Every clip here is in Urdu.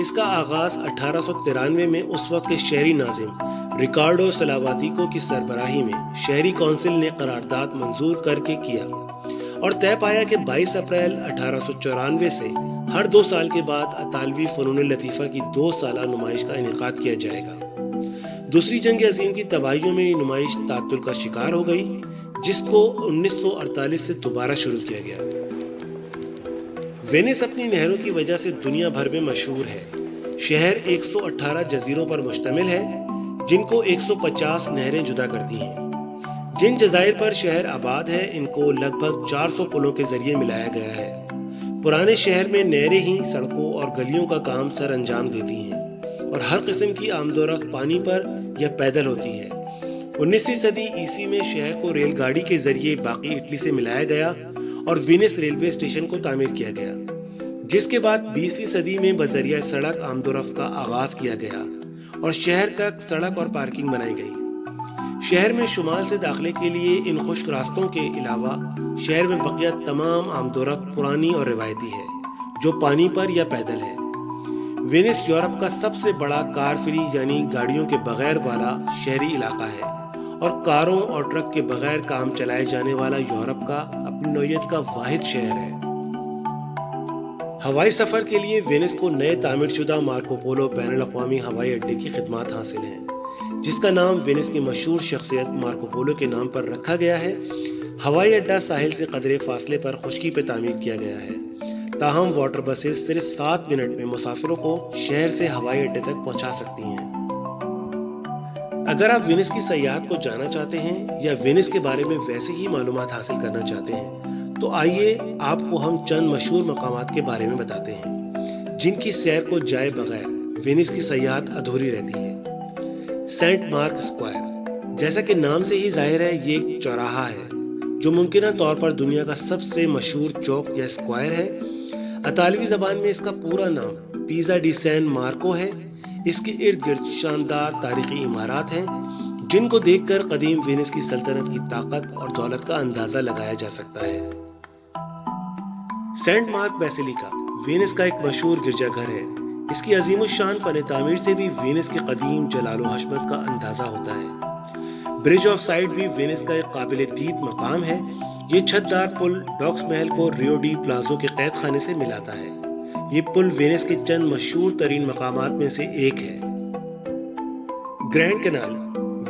اس کا آغاز 1893 میں اس وقت کے شہری ناظم ریکارڈو سلاواتیکو کی سربراہی میں شہری کونسل نے قرارداد منظور کر کے کیا اور طے پایا کہ 22 اپریل 1894 سے ہر 2 سال کے بعد اطالوی فنون لطیفہ کی 2 سالہ نمائش کا انعقاد کیا جائے گا۔ دوسری جنگ عظیم کی تباہیوں میں یہ نمائش تعطل کا شکار ہو گئی، جس کو 1948 سے دوبارہ شروع کیا گیا۔ وینس اپنی نہروں کی وجہ سے دنیا بھر میں مشہور ہے۔ شہر 118 جزیروں پر مشتمل ہے، جن کو 150 نہریں جدا کرتی ہیں۔ جن جزائر پر شہر آباد ہے، ان کو لگ بھگ 400 پلوں کے ذریعے ملایا گیا ہے۔ پرانے شہر میں نہریں ہی سڑکوں اور گلیوں کا کام سر انجام دیتی ہیں اور ہر قسم کی آمد و رفت پانی پر یا پیدل ہوتی ہے۔ 19ویں صدی عیسوی میں شہر کو ریل گاڑی کے ذریعے باقی اٹلی سے ملایا گیا اور وینس ریلوے اسٹیشن کو تعمیر کیا گیا، جس کے بعد 20ویں صدی میں بذریعہ سڑک آمد و رفت کا آغاز کیا گیا اور شہر تک سڑک اور پارکنگ بنائی گئی۔ شہر میں شمال سے داخلے کے لیے ان خشک راستوں کے علاوہ شہر میں بقیہ تمام آمد و رفت پرانی اور روایتی ہے، جو پانی پر یا پیدل ہے۔ وینس یورپ کا سب سے بڑا کار فری یعنی گاڑیوں کے بغیر والا شہری علاقہ ہے اور کاروں اور ٹرک کے بغیر کام چلائے جانے والا یورپ کا اپنی نوعیت کا واحد شہر ہے۔ ہوائی سفر کے لیے وینس کو نئے تعمیر شدہ مارکو پولو بین الاقوامی ہوائی اڈے کی خدمات حاصل ہیں، جس کا نام وینس کی مشہور شخصیت مارکو پولو کے نام پر رکھا گیا ہے۔ ہوائی اڈہ ساحل سے قدرے فاصلے پر خشکی پہ تعمیر کیا گیا ہے، تاہم واٹر بسیں صرف 7 منٹ میں مسافروں کو شہر سے ہوائی اڈے تک پہنچا سکتی ہیں۔ اگر آپ وینس کی سیاحت کو جانا چاہتے ہیں یا وینس کے بارے میں ویسے ہی معلومات حاصل کرنا چاہتے ہیں تو آئیے آپ کو ہم چند مشہور مقامات کے بارے میں بتاتے ہیں جن کی سیر کو جائے بغیر وینس کی سیاحت ادھوری رہتی ہے۔ سینٹ مارک اسکوائر، جیسا کہ نام سے ہی ظاہر ہے، یہ ایک چوراہا ہے جو ممکنہ طور پر دنیا کا سب سے مشہور چوک یا اسکوائر ہے۔ اطالوی زبان میں اس کا پورا نام پیزا ڈی سین مارکو ہے۔ اس کے ارد گرد شاندار تاریخی عمارات ہیں جن کو دیکھ کر قدیم وینس کی سلطنت کی طاقت اور دولت کا اندازہ لگایا جا سکتا ہے۔ سینٹ مارک بیسیلیکا وینس کا ایک مشہور گرجا گھر ہے۔ اس کی عظیم الشان فن تعمیر سے بھی وینس کے قدیم جلال و حشمت کا اندازہ ہوتا ہے۔ برج آف سائٹ بھی وینس کا ایک قابل دید مقام ہے۔ یہ چھت دار پل ڈاکس محل کو ریو ڈی پلازو کے قید خانے سے ملاتا ہے۔ یہ پل وینس کے چند مشہور ترین مقامات میں سے ایک ہے۔ گرینڈ کینال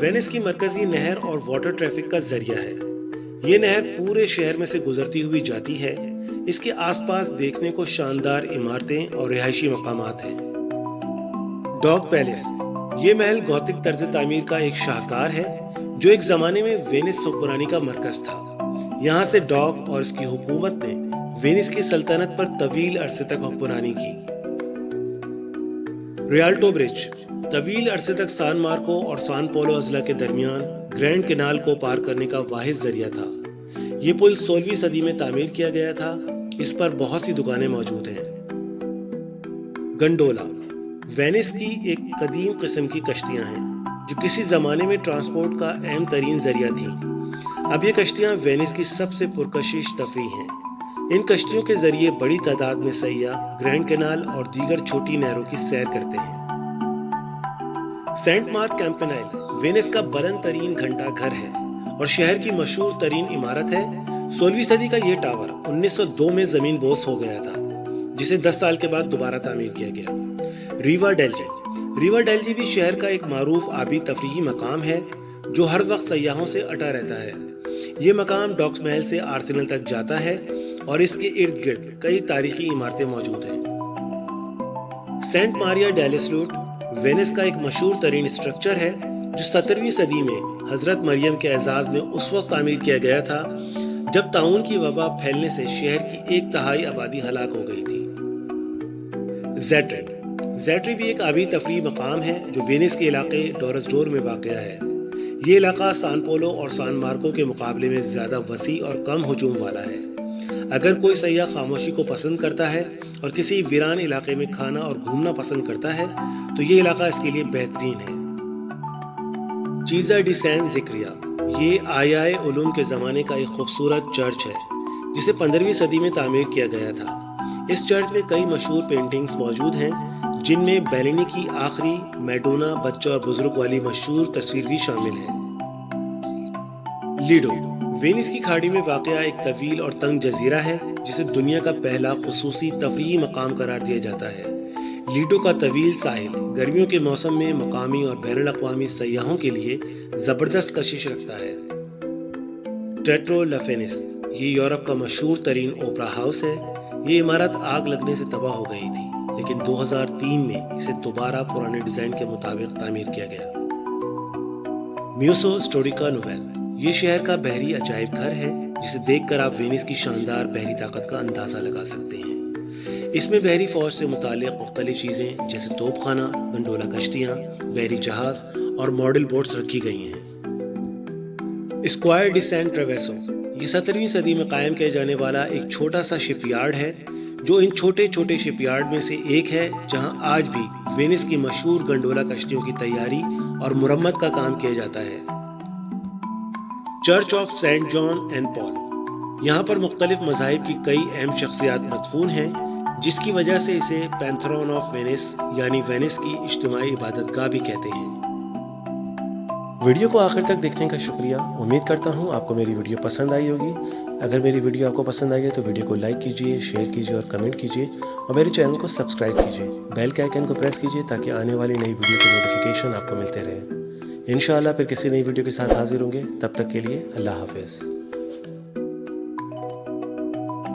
وینس کی مرکزی نہر اور واٹر ٹریفک کا ذریعہ ہے۔ یہ نہر پورے شہر میں سے گزرتی ہوئی جاتی ہے۔ اس کے آس پاس دیکھنے کو شاندار عمارتیں اور رہائشی مقامات ہیں۔ ڈاگ پیلس یہ محل گوتھک طرز تعمیر کا ایک شاہکار ہے جو ایک زمانے میں وینس حکمرانی کا مرکز تھا۔ یہاں سے ڈاگ اور اس کی حکومت نے وینس کی سلطنت پر طویل عرصے تک حکمرانی کی۔ ریالٹو برج طویل عرصے تک سان مارکو اور سان پولو اضلاع کے درمیان گرینڈ کینال کو پار کرنے کا واحد ذریعہ تھا۔ یہ پل 16ویں صدی میں تعمیر کیا گیا تھا۔ اس پر بہت سی دکانیں موجود ہیں۔ گنڈولا وینس کی ایک قدیم قسم کی کشتیاں ہیں جو کسی زمانے میں ٹرانسپورٹ کا اہم ترین ذریعہ تھیں۔ اب یہ کشتیاں وینس کی سب سے پرکشش تفریح ہیں۔ ان کشتیوں کے ذریعے بڑی تعداد میں سیاح گرینڈ کینال اور دیگر چھوٹی نہروں کی سیر کرتے ہیں۔ سینٹ مارک کیمپینائل وینس کا بلند ترین گھنٹہ گھر ہے اور شہر کی مشہور ترین عمارت ہے۔ 16ویں صدی کا یہ ٹاور 1902 میں زمین بوس ہو گیا تھا، جسے 10 سال کے بعد دوبارہ تعمیر کیا گیا۔ ریوا ڈیلجی بھی شہر کا ایک معروف آبی تفریحی مقام ہے جو ہر وقت سیاحوں سے اٹا رہتا ہے۔ یہ مقام ڈاکس محل سے آرسنل تک جاتا ہے اور اس کے ارد گرد کئی تاریخی عمارتیں موجود ہیں۔ سینٹ ماریا ڈیل سلوٹ وینس کا ایک مشہور ترین اسٹرکچر ہے جو 17ویں صدی میں حضرت مریم کے اعزاز میں اس وقت تعمیر کیا گیا تھا جب طاعون کی وبا پھیلنے سے شہر کی 1/3 آبادی ہلاک ہو گئی تھی۔ زیٹری بھی ایک آبی تفریح مقام ہے جو وینس کے علاقے ڈورس ڈور میں واقع ہے۔ یہ علاقہ سان پولو اور سان مارکو کے مقابلے میں زیادہ وسیع اور کم ہجوم والا ہے۔ اگر کوئی سیاح خاموشی کو پسند کرتا ہے اور کسی ویران علاقے میں کھانا اور گھومنا پسند کرتا ہے تو یہ علاقہ اس کے لیے بہترین ہے۔ چیزا ڈی سین زکریا یہ آیائے علوم کے زمانے کا ایک خوبصورت چرچ ہے جسے 15ویں صدی میں تعمیر کیا گیا تھا۔ اس چرچ میں کئی مشہور پینٹنگز موجود ہیں جن میں بیلینی کی آخری میڈونا بچہ اور بزرگ والی مشہور تصویر بھی شامل ہے۔ لیڈو وینس کی کھاڑی میں واقع ایک طویل اور تنگ جزیرہ ہے جسے دنیا کا پہلا خصوصی تفریحی مقام قرار دیا جاتا ہے۔ لیڈو کا طویل ساحل گرمیوں کے موسم میں مقامی اور بین الاقوامی سیاحوں کے لیے زبردست کشش رکھتا ہے۔ ٹیٹرو لافینس یہ یورپ کا مشہور ترین اوپرا ہاؤس ہے۔ یہ عمارت آگ لگنے سے تباہ ہو گئی تھی، لیکن 2003 میں اسے دوبارہ پرانے ڈیزائن کے مطابق تعمیر کیا گیا۔ میوسو اسٹوریکا نوویل یہ شہر کا بحری عجائب گھر ہے جسے دیکھ کر آپ وینس کی شاندار بحری طاقت کا اندازہ لگا سکتے ہیں۔ اس میں بحری فوج سے متعلق مختلف چیزیں جیسے توپ خانہ، گنڈولا کشتیاں، بحری جہاز اور ماڈل بوٹس رکھی گئی ہیں۔ اسکوائر ڈی سین ٹریویسو یہ 17ویں صدی میں قائم کیا جانے والا ایک چھوٹا سا شپ یارڈ ہے جو ان چھوٹے چھوٹے شپ یارڈ میں سے ایک ہے جہاں آج بھی وینس کی مشہور گنڈولا کشتیوں کی تیاری اور مرمت کا کام کیا جاتا ہے۔ Church of saint John and Paul یہاں پر مختلف مذاہب کی کئی اہم شخصیات مدفون ہیں، جس کی وجہ سے اسے پینتھرون آف وینس یعنی وینس کی اجتماعی عبادت گاہ بھی کہتے ہیں۔ ویڈیو کو آخر تک دیکھنے کا شکریہ۔ امید کرتا ہوں آپ کو میری ویڈیو پسند آئی ہوگی۔ اگر میری ویڈیو آپ کو پسند آئی ہے تو ویڈیو کو لائک کیجیے، شیئر کیجیے اور کمنٹ کیجیے، اور میرے چینل کو سبسکرائب کیجیے۔ بیل کے آئیکن کو پریس کیجیے تاکہ آنے والی نئی ویڈیو کے نوٹیفیکیشن آپ کو ملتے رہیں۔ انشاءاللہ پھر کسی نئی ویڈیو کے ساتھ حاضر ہوں گے، تب تک کے لیے اللہ حافظ۔